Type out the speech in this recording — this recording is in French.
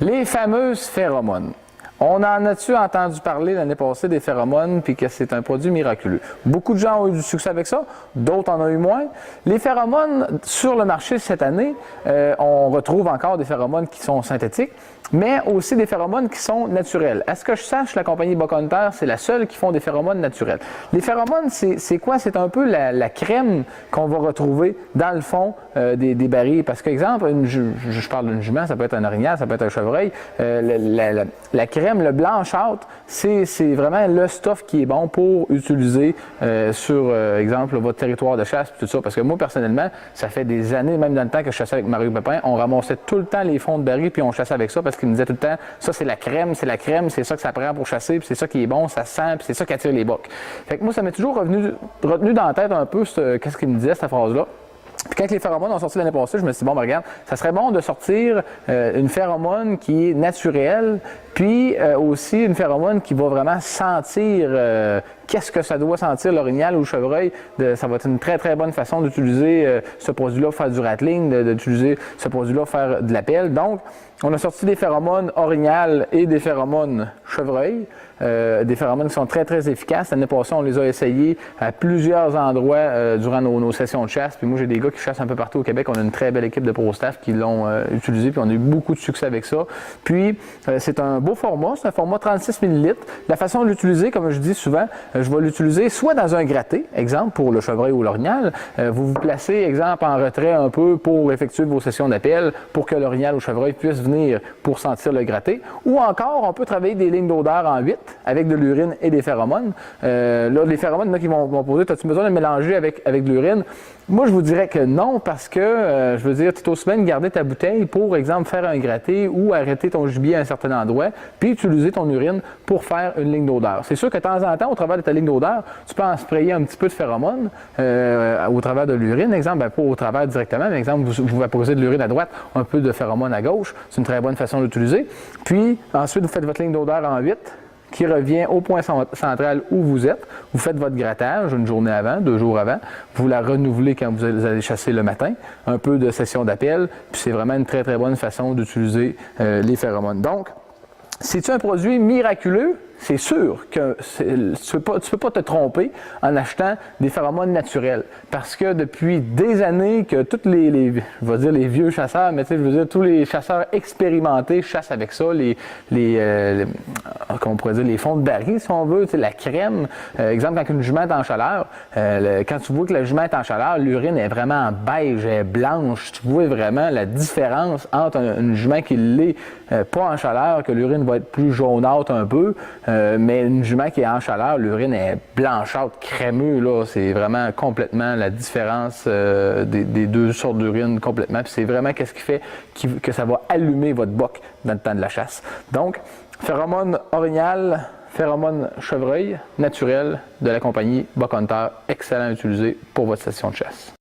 Les fameuses phéromones. On en a-tu entendu parler l'année passée des phéromones, puis que c'est un produit miraculeux. Beaucoup de gens ont eu du succès avec ça, d'autres en ont eu moins. Les phéromones, sur le marché cette année, on retrouve encore des phéromones qui sont synthétiques, mais aussi des phéromones qui sont naturels. À ce que je sache, la compagnie Buck Hunter, c'est la seule qui font des phéromones naturels. Les phéromones, c'est quoi? C'est un peu la crème qu'on va retrouver dans le fond des barils. Parce qu'exemple, je parle d'une jument, ça peut être un orignal, ça peut être un chevreuil. La crème, le blanchâtre, c'est vraiment le stuff qui est bon pour utiliser sur, exemple, votre territoire de chasse, tout ça. Parce que moi, personnellement, ça fait des années, même dans le temps que je chassais avec Mario Pépin, on ramassait tout le temps les fonds de barils, puis on chassait avec ça, parce qu'il me disait tout le temps, ça c'est la crème, c'est ça que ça prend pour chasser, puis c'est ça qui est bon, ça sent, puis c'est ça qui attire les bocs. Fait que moi, ça m'est toujours retenu dans la tête un peu qu'est-ce qu'il me disait, cette phrase-là. Puis quand les phéromones ont sorti l'année passée, je me suis dit, bon, ben, regarde, ça serait bon de sortir une phéromone qui est naturelle, puis aussi une phéromone qui va vraiment sentir qu'est-ce que ça doit sentir l'orignal ou le chevreuil. Ça va être une très, très bonne façon d'utiliser ce produit-là pour faire du rattling, d'utiliser ce produit-là pour faire de l'appel. Donc, on a sorti des phéromones orignal et des phéromones chevreuil, des phéromones qui sont très, très efficaces. L'année passée, on les a essayés à plusieurs endroits durant nos sessions de chasse. Puis moi, j'ai des gars qui chassent un peu partout au Québec. On a une très belle équipe de pro staff qui l'ont utilisé, puis on a eu beaucoup de succès avec ça. Puis, c'est un beau format, c'est un format 36 ml. La façon de l'utiliser, comme je dis souvent, je vais l'utiliser soit dans un gratté, exemple pour le chevreuil ou l'orignal. Vous vous placez, exemple, en retrait un peu pour effectuer vos sessions d'appel, pour que l'orignal ou le chevreuil puisse venir pour sentir le gratté. Ou encore, on peut travailler des lignes d'odeur en 8 avec de l'urine et des phéromones. Là, les phéromones, il y en a qui vont poser, as-tu besoin de mélanger avec de l'urine? Moi, je vous dirais que non, parce que, je veux dire, tu es aussi bien de garder ta bouteille pour, exemple, faire un gratté ou arrêter ton gibier à un certain endroit, puis utiliser ton urine pour faire une ligne d'odeur. C'est sûr que de temps en temps, au travers de ta ligne d'odeur, tu peux en sprayer un petit peu de phéromones au travers de l'urine, exemple, ben, pas au travers directement, mais exemple, vous vaporisez de l'urine à droite, un peu de phéromones à gauche. C'est une très bonne façon d'utiliser. Puis, ensuite, vous faites votre ligne d'odeur en 8, qui revient au point central où vous êtes. Vous faites votre grattage une journée avant, 2 jours avant. Vous la renouvelez quand vous allez chasser le matin. Un peu de session d'appel. Puis c'est vraiment une très, très bonne façon d'utiliser les phéromones. Donc, c'est-tu un produit miraculeux? C'est sûr que tu ne peux pas te tromper en achetant des phéromones naturels. Parce que depuis des années que tous je vais dire les vieux chasseurs, mais je veux dire tous les chasseurs expérimentés chassent avec ça, comment on pourrait dire, les fonds de baril, si on veut, la crème. Exemple, quand une jument est en chaleur, quand tu vois que la jument est en chaleur, l'urine est vraiment beige, elle est blanche. Tu vois vraiment la différence entre une jument qui l'est pas en chaleur, que l'urine va être plus jaunâtre un peu. Mais une jument qui est en chaleur, l'urine est blanchâtre, crémeux, là. C'est vraiment complètement la différence des deux sortes d'urine complètement. Puis c'est vraiment qu'est-ce qui fait que ça va allumer votre boc dans le temps de la chasse. Donc, phéromone orignal, phéromone chevreuil, naturel de la compagnie Buck Hunter, excellent à utiliser pour votre session de chasse.